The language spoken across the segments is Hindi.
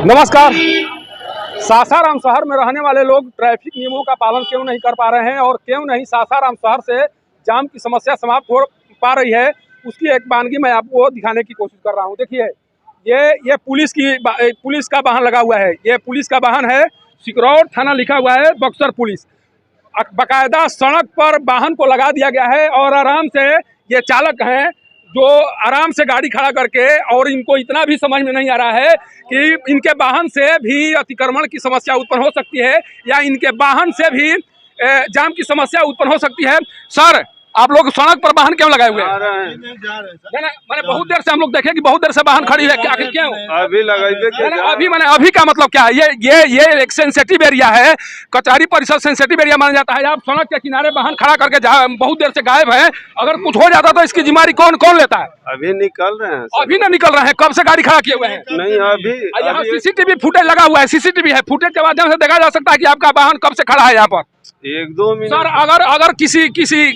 नमस्कार। सासाराम शहर में रहने वाले लोग ट्रैफिक नियमों का पालन क्यों नहीं कर पा रहे हैं और क्यों नहीं सासाराम शहर से जाम की समस्या समाप्त हो पा रही है, उसकी एक वानगी मैं आपको दिखाने की कोशिश कर रहा हूं। देखिए, ये पुलिस का वाहन लगा हुआ है। ये पुलिस का वाहन है, सिकरौर थाना लिखा हुआ है, बक्सर पुलिस। बाकायदा सड़क पर वाहन को लगा दिया गया है और आराम से ये चालक हैं जो आराम से गाड़ी खड़ा करके, और इनको इतना भी समझ में नहीं आ रहा है कि इनके वाहन से भी अतिक्रमण की समस्या उत्पन्न हो सकती है या इनके वाहन से भी जाम की समस्या उत्पन्न हो सकती है। सर, आप लोग सड़क पर वाहन क्यों लगाए हुए हैं? मैंने बहुत देर से हम लोग देखे कि बहुत देर से वाहन खड़ी है, आखिर क्यों? अभी का मतलब क्या है? ये एक सेंसिटिव एरिया है, कचहरी परिषद सेंसिटिव एरिया माना जाता है। आप सड़क के किनारे वाहन खड़ा करके बहुत देर से गायब है। अगर कुछ हो जाता तो इसकी जिम्मेदारी कौन लेता है? अभी निकल रहे हैं। अभी ना निकल रहे हैं? कब से गाड़ी खड़ा किए हुए हैं? नहीं, अभी यहाँ सीसीटीवी फुटेज लगा हुआ है। सीसीटीवी है, फुटेज के माध्यम से देखा जा सकता है कि आपका वाहन कब से खड़ा है यहाँ पर। 1-2 मिनट। सर, अगर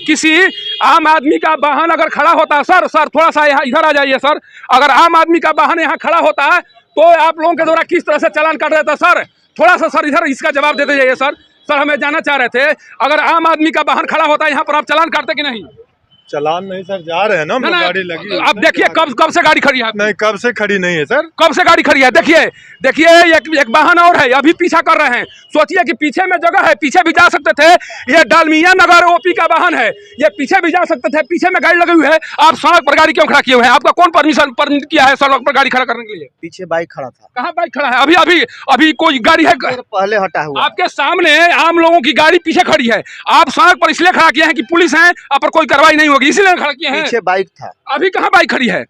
किसी आम आदमी का वाहन अगर खड़ा होता, सर थोड़ा सा यहाँ इधर आ जाइए सर। अगर आम आदमी का वाहन यहाँ खड़ा होता तो आप लोगों के द्वारा किस तरह से चालान काट देता? सर थोड़ा सा सर इधर इसका जवाब देते जाइए सर। सर, हमें जानना चाह रहे थे, अगर आम आदमी का वाहन खड़ा होता है यहाँ पर, आप चालान काटते कि नहीं? चलान नहीं सर, जा रहे हैं ना, गाड़ी लगी है। अब देखिए कब से गाड़ी खड़ी है? नहीं, कब से खड़ी नहीं है सर। कब से गाड़ी खड़ी है? देखिए एक वाहन और है, अभी पीछा कर रहे हैं। सोचिए कि पीछे में जगह है, पीछे भी जा सकते थे। ये डालमिया नगर ओपी का वाहन है, ये पीछे भी जा सकते थे, पीछे में गाड़ी लगी हुई है। आप सड़क पर गाड़ी क्यों खड़ा किए हुए हैं? आपका कौन परमिट किया है सड़क पर गाड़ी खड़ा करने के लिए? पीछे बाइक खड़ा था। कहाँ बाइक खड़ा है? अभी कोई गाड़ी है? पहले हटा हुआ। आपके सामने आम लोगों की गाड़ी पीछे खड़ी है। आप सड़क पर इसलिए खड़ा किए हैं कि पुलिस है, आप पर कोई कार्रवाई नहीं होगी, इसीलिए खड़ा किए हैं। पीछे बाइक था। अभी कहाँ बाइक खड़ी है?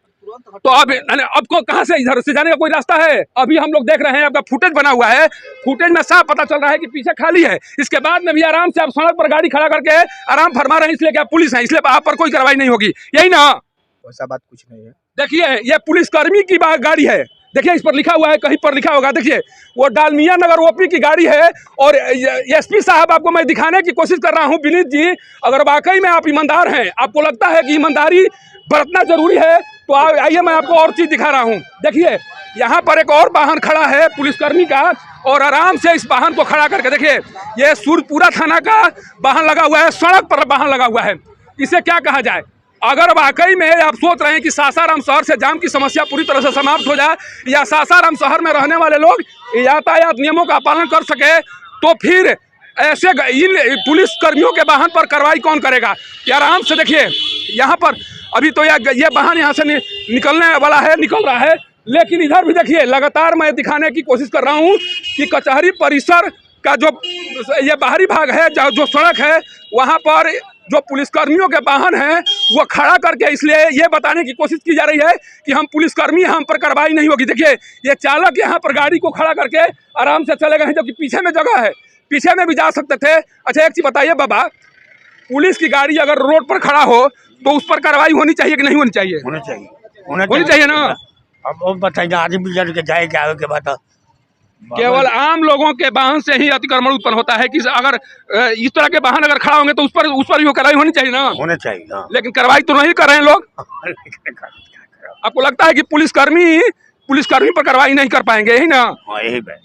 तो अब को कहाँ से इधर से जाने का कोई रास्ता है? अभी हम लोग देख रहे हैं, आपका फुटेज बना हुआ है, फुटेज में साफ पता चल रहा है कि पीछे खाली है। इसके बाद में भी आराम से आप सड़क पर गाड़ी खड़ा करके आराम फरमा रहे हैं, इसलिए क्या पुलिस है, इसलिए आप पर कोई कार्रवाई नहीं होगी, यही ना? वैसा बात कुछ नहीं है। देखिए, ये पुलिसकर्मी की गाड़ी है। देखिए, इस पर लिखा हुआ है, कहीं पर लिखा होगा। देखिए, वो डालमिया नगर ओपी की गाड़ी है। और एसपी साहब, आपको मैं दिखाने की कोशिश कर रहा हूं, विनीत जी, अगर वाकई में आप ईमानदार हैं, आपको लगता है कि ईमानदारी बरतना जरूरी है, तो आइए मैं आपको और चीज दिखा रहा हूं। देखिए, यहाँ पर एक और वाहन खड़ा है पुलिसकर्मी का, और आराम से इस वाहन को खड़ा करके देखिए, ये सूरजपुरा थाना का वाहन लगा हुआ है, सड़क पर वाहन लगा हुआ है। इसे क्या कहा जाए? अगर वाकई में आप सोच रहे हैं कि सासाराम शहर से जाम की समस्या पूरी तरह से समाप्त हो जाए या सासाराम शहर में रहने वाले लोग यातायात नियमों का पालन कर सके, तो फिर ऐसे इन पुलिस कर्मियों के वाहन पर कार्रवाई कौन करेगा? कि आराम से देखिए, यहाँ पर अभी तो ये वाहन यहाँ से निकलने वाला है, निकल रहा है, लेकिन इधर भी देखिए, लगातार मैं दिखाने की कोशिश कर रहा हूँ कि कचहरी परिसर का जो ये बाहरी भाग है, जो सड़क है, वहाँ पर जो पुलिसकर्मियों के वाहन हैं वो खड़ा करके इसलिए ये बताने की कोशिश की जा रही है कि हम पुलिसकर्मी, हम पर कार्रवाई नहीं होगी। देखिए, ये चालक यहाँ पर गाड़ी को खड़ा करके आराम से चले गए हैं, जबकि पीछे में जगह है, पीछे में भी जा सकते थे। अच्छा, एक चीज बताइए बाबा, पुलिस की गाड़ी अगर रोड पर खड़ा हो तो उस पर कार्रवाई होनी चाहिए कि नहीं होनी चाहिए? होनी चाहिए ना। अब बताइए, आदमी लड़ के जाए क्या के बात? केवल आम लोगों के वाहन से ही अतिक्रमण उत्पन्न होता है कि अगर इस तरह के वाहन अगर खड़ा होंगे तो उस पर भी कार्रवाई होनी चाहिए ना? होना चाहिए हाँ। लेकिन कार्रवाई तो नहीं कर रहे हैं लोग। आपको लगता है कि पुलिसकर्मी पर कार्रवाई नहीं कर पाएंगे, यही ना?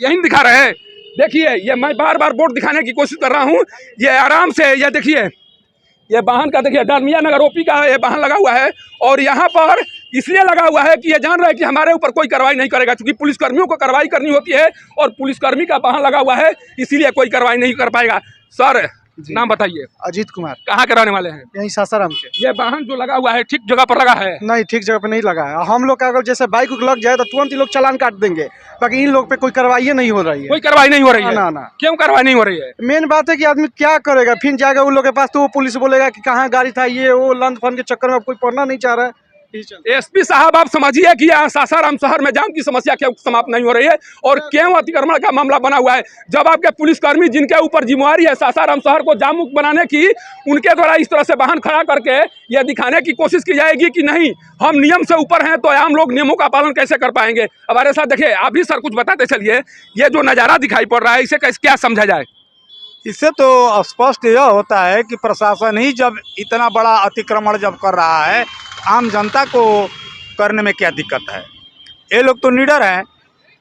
यही दिखा रहे हैं। देखिए, ये मैं बार बार बोर्ड दिखाने की कोशिश कर रहा हूँ। ये आराम से ये देखिए, ये वाहन का देखिए, डालमिया नगर ओपी का ये वाहन लगा हुआ है, और यहाँ पर इसलिए लगा हुआ है कि ये जान रहा है कि हमारे ऊपर कोई कार्रवाई नहीं करेगा, क्योंकि पुलिसकर्मियों को कार्रवाई करनी होती है और पुलिसकर्मी का वाहन लगा हुआ है, इसीलिए कोई कार्रवाई नहीं कर पाएगा। सर, नाम बताइए। अजीत कुमार। कहाँ के रहने वाले हैं? यही सासाराम के। ये वाहन जो लगा हुआ है ठीक जगह पर लगा है? नहीं, ठीक जगह पे नहीं लगा है। हम लोग का अगर जैसे बाइक लग जाए तो तुरंत ही लोग चालान काट देंगे, बाकी इन लोग पे कोई कार्रवाई नहीं हो रही है। कोई कार्रवाई नहीं हो रही है? ना। क्यों कार्रवाई नहीं हो रही है? मेन बात है कि आदमी क्या करेगा, फिर जाएगा उन लोग के पास तो वो पुलिस बोलेगा कि कहाँ गाड़ी था, ये वो लंच फन के चक्कर में कोई पढ़ना नहीं चाह रहा है। एसपी साहब, आप समझिए कि यहाँ सासाराम शहर में जाम की समस्या क्यों समाप्त नहीं हो रही है और क्यों अतिक्रमण का मामला बना हुआ है, जब आपके पुलिसकर्मी जिनके ऊपर जिम्मेवारी है सासाराम शहर को जाम मुक्त बनाने की, उनके द्वारा इस तरह से वाहन खड़ा करके यह दिखाने की कोशिश की जाएगी कि नहीं हम नियम से ऊपर हैं, तो आम लोग नियमों का पालन कैसे कर पाएंगे? हमारे साथ देखिए, आप भी सर कुछ बताते चलिए, ये जो नज़ारा दिखाई पड़ रहा है इसे क्या समझा जाए? इससे तो स्पष्ट यह होता है कि प्रशासन ही जब इतना बड़ा अतिक्रमण जब कर रहा है, आम जनता को करने में क्या दिक्कत है? ये लोग तो निडर हैं,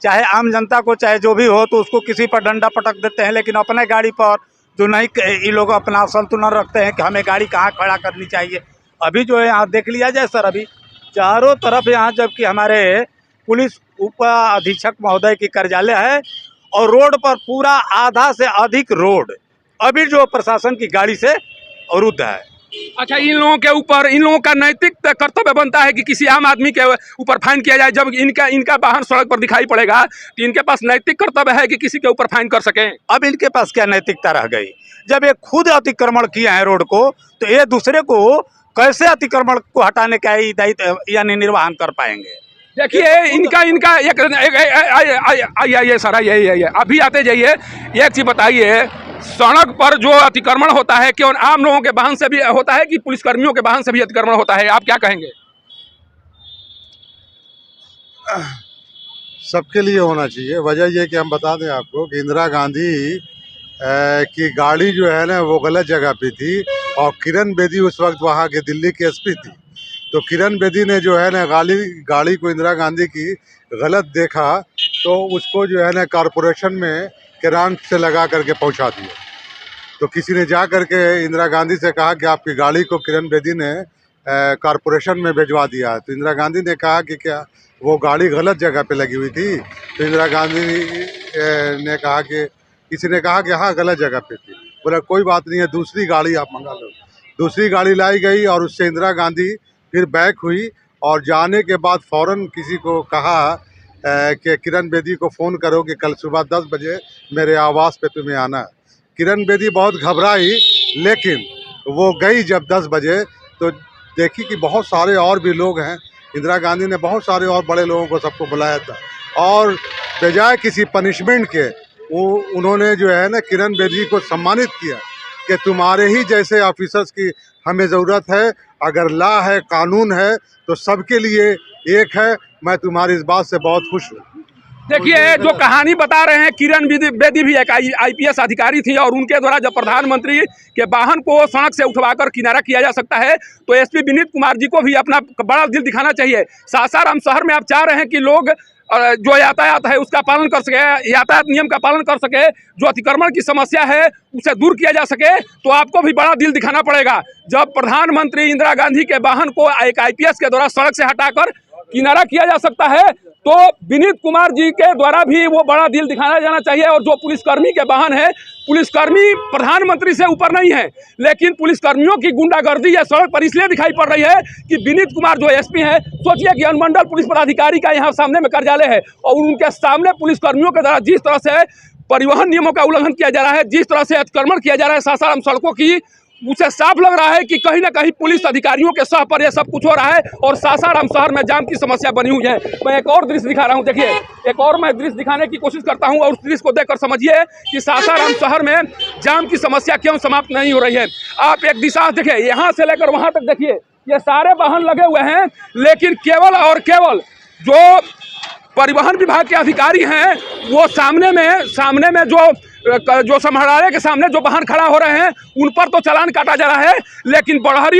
चाहे आम जनता को चाहे जो भी हो तो उसको किसी पर डंडा पटक देते हैं, लेकिन अपने गाड़ी पर जो नहीं, ये लोग अपना संतुलन रखते हैं कि हमें गाड़ी कहाँ खड़ा करनी चाहिए। अभी जो है यहाँ देख लिया जाए सर, अभी चारों तरफ यहाँ जबकि हमारे पुलिस उप अधीक्षक महोदय की कार्यालय है और रोड पर पूरा आधा से अधिक रोड अभी जो प्रशासन की गाड़ी से अवरुद्ध है। अच्छा, इन लोगों के ऊपर, इन लोगों का नैतिक कर्तव्य बनता है कि किसी आम आदमी के ऊपर फाइन किया जाए। जब इनका वाहन सड़क पर दिखाई पड़ेगा तो इनके पास नैतिक कर्तव्य है कि किसी के ऊपर फाइन कर सकें। अब इनके पास क्या नैतिकता रह गई? जब ये खुद अतिक्रमण किए हैं रोड को, तो ये दूसरे को कैसे अतिक्रमण को हटाने का दायित्व यानी निर्वहन कर पाएंगे? देखिए, इनका आइए सर, आइए अभी आते जाइए। एक चीज बताइए, सड़क पर जो अतिक्रमण होता है केवल आम लोगों के वाहन से भी होता है कि पुलिसकर्मियों के वाहन से भी अतिक्रमण होता है? आप क्या कहेंगे? सबके लिए होना चाहिए। वजह ये कि हम बता दें आपको कि इंदिरा गांधी की गाड़ी जो है ना वो गलत जगह पे थी और किरण बेदी उस वक्त वहाँ के दिल्ली के एसपी थी। तो किरण बेदी ने जो है ना गाड़ी को इंदिरा गांधी की गलत देखा तो उसको जो है ना कॉरपोरेशन में किरान से लगा करके पहुंचा दिया। तो किसी ने जा करके इंदिरा गांधी से कहा कि आपकी गाड़ी को किरण बेदी ने कॉरपोरेशन में भिजवा दिया। तो इंदिरा गांधी ने कहा कि क्या वो गाड़ी गलत जगह पे लगी हुई थी? तो इंदिरा गांधी ने कहा कि किसी ने कहा कि हाँ गलत जगह पे थी। बोला कोई बात नहीं है, दूसरी गाड़ी आप मंगा लो। दूसरी गाड़ी लाई गई और उससे इंदिरा गांधी फिर बैक हुई और जाने के बाद फ़ौरन किसी को कहा कि किरण बेदी को फ़ोन करो कि कल सुबह 10 बजे मेरे आवास पे तुम्हें आना है। किरण बेदी बहुत घबराई, लेकिन वो गई जब 10 बजे तो देखी कि बहुत सारे और भी लोग हैं। इंदिरा गांधी ने बहुत सारे और बड़े लोगों को सबको बुलाया था और बजाय किसी पनिशमेंट के उन्होंने जो है ना किरण बेदी को सम्मानित किया कि तुम्हारे ही जैसे ऑफिसर्स की हमें ज़रूरत है। अगर लॉ है, कानून है तो सबके लिए एक है। मैं तुम्हारी इस बात से बहुत खुश हूँ। देखिए, जो कहानी बता रहे हैं, किरण बेदी भी एक आईपीएस अधिकारी थी और उनके द्वारा जब प्रधानमंत्री के वाहन को सड़क से उठवाकर किनारा किया जा सकता है तो एसपी विनीत कुमार जी को भी अपना बड़ा दिल दिखाना चाहिए। सासाराम शहर में आप चाह रहे हैं कि लोग जो यातायात है उसका पालन कर सके, यातायात नियम का पालन कर सके, जो अतिक्रमण की समस्या है उसे दूर किया जा सके, तो आपको भी बड़ा दिल दिखाना पड़ेगा। जब प्रधानमंत्री इंदिरा गांधी के वाहन को एक आईपीएस के द्वारा सड़क से हटाकर किनारा किया जा सकता है तो विनीत कुमार जी के द्वारा भी वो बड़ा दिल दिखाना जाना चाहिए। और जो पुलिसकर्मी के वाहन है, पुलिसकर्मी प्रधानमंत्री से ऊपर नहीं है, लेकिन पुलिसकर्मियों की गुंडागर्दी या सड़क पर इसलिए दिखाई पड़ रही है कि विनीत कुमार जो एसपी हैं, सोचिए कि अनुमंडल पुलिस पदाधिकारी का यहाँ सामने में कार्यालय है और उनके सामने पुलिसकर्मियों के द्वारा जिस तरह से परिवहन नियमों का उल्लंघन किया जा रहा है, जिस तरह से अतिक्रमण किया जा रहा है सासाराम सड़कों की, उसे साफ लग रहा है कि कहीं ना कहीं पुलिस अधिकारियों के सह पर यह सब कुछ हो रहा है और सासाराम शहर में जाम की समस्या बनी हुई है। मैं एक और दृश्य दिखा रहा हूं। देखिए, एक और मैं दृश्य दिखाने की कोशिश करता हूं और उस दृश्य को देखकर समझिए कि सासाराम शहर में जाम की समस्या क्यों समाप्त नहीं हो रही है। आप एक दिशा देखिए, यहाँ से लेकर वहां तक देखिए, ये सारे वाहन लगे हुए हैं, लेकिन केवल और केवल जो परिवहन विभाग के अधिकारी हैं वो सामने में जो समहरारे के सामने जो वाहन खड़ा हो रहे हैं उन पर तो चालान काटा जा रहा है, लेकिन बढ़हरी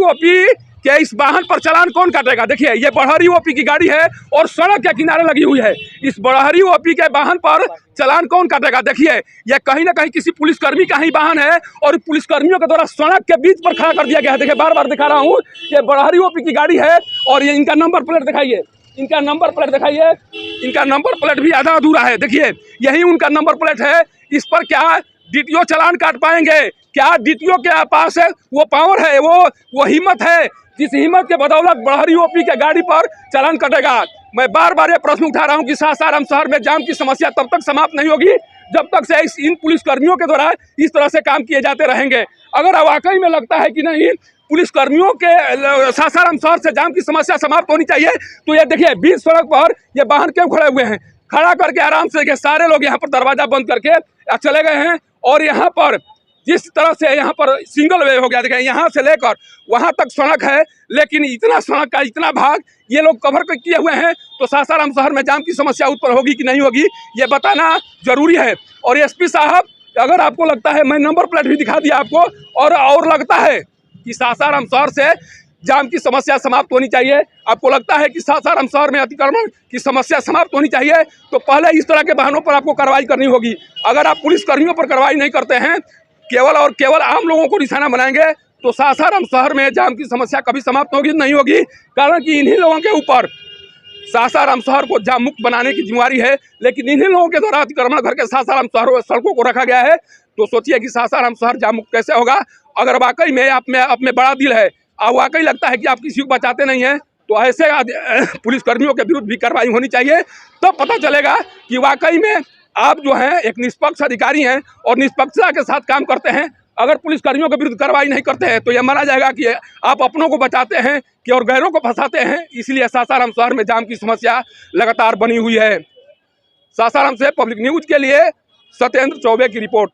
ओपी के इस वाहन पर चालान कौन काटेगा? देखिए, ये बढ़हरी ओपी की गाड़ी है और सड़क के किनारे लगी हुई है। इस बढ़हरी ओपी के वाहन पर चालान कौन काटेगा? देखिए, ये कहीं ना कहीं किसी पुलिसकर्मी का ही वाहन है और पुलिसकर्मियों के द्वारा सड़क के बीच पर खड़ा कर दिया गया है। देखिए, बार बार दिखा रहा हूँ, ये बढ़हरी ओपी की गाड़ी है और ये इनका नंबर प्लेट दिखाइए, इनका नंबर प्लेट दिखाइए, इनका नंबर प्लेट भी आधा अधूरा है। देखिए, यही उनका नंबर प्लेट है। इस पर क्या डीटीओ चालान काट पाएंगे? क्या डीटीओ के पास है वो पावर है, वो हिम्मत है जिस हिम्मत के बदौलत बढ़हरी ओपी के गाड़ी पर चालान कटेगा? मैं बार बार ये प्रश्न उठा रहा हूँ कि सासाराम शहर में जाम की समस्या तब तक समाप्त नहीं होगी जब तक से इन पुलिसकर्मियों के द्वारा इस तरह से काम किए जाते रहेंगे। अगर वाकई में लगता है कि नहीं पुलिसकर्मियों के सासाराम शहर से जाम की समस्या समाप्त होनी चाहिए तो ये देखिए, बीच सड़क पर ये वाहन क्यों खड़े हुए हैं? खड़ा करके आराम से देखिए, सारे लोग यहाँ पर दरवाजा बंद करके चले गए हैं और यहाँ पर जिस तरह से यहाँ पर सिंगल वे हो गया, देखिए यहाँ से लेकर वहाँ तक सड़क है, लेकिन इतना सड़क का इतना भाग ये लोग कवर किए हुए हैं। तो सासाराम शहर में जाम की समस्या उत्पन्न होगी कि नहीं होगी ये बताना जरूरी है। और एसपी साहब, अगर आपको लगता है, मैं नंबर प्लेट भी दिखा दिया आपको, और लगता है कि सासाराम शहर से जाम की समस्या समाप्त होनी चाहिए। आपको लगता है कि सासाराम शहर में अतिक्रमण की समस्या समाप्त होनी चाहिए तो पहले इस तरह के वाहनों पर आपको कार्रवाई करनी होगी। अगर आप पुलिस कर्मियों पर कार्रवाई नहीं करते हैं, केवल और केवल आम लोगों को निशाना बनाएंगे, तो सासाराम शहर में जाम की समस्या कभी समाप्त होगी नहीं होगी। कारण कि इन्हीं लोगों के ऊपर सासाराम शहर को जाम मुक्त बनाने की जिम्मेवारी है, लेकिन इन्हीं लोगों के द्वारा अतिक्रमण करके सासाराम शहर सड़कों को रखा गया है। तो सोचिए कि सासाराम शहर जाम मुक्त कैसे होगा। अगर वाकई में आप में बड़ा दिल है और वाकई लगता है कि आप किसी को बचाते नहीं हैं, तो ऐसे पुलिसकर्मियों के विरुद्ध भी कार्रवाई होनी चाहिए। तब पता चलेगा कि वाकई में आप जो हैं एक निष्पक्ष अधिकारी हैं और निष्पक्षता के साथ काम करते हैं। अगर पुलिसकर्मियों के विरुद्ध कार्रवाई नहीं करते हैं तो यह माना जाएगा कि आप अपनों को बचाते हैं कि और गैरों को फंसाते हैं। इसलिए सासाराम शहर में जाम की समस्या लगातार बनी हुई है। सासाराम से पब्लिक न्यूज के लिए सत्येंद्र चौबे की रिपोर्ट।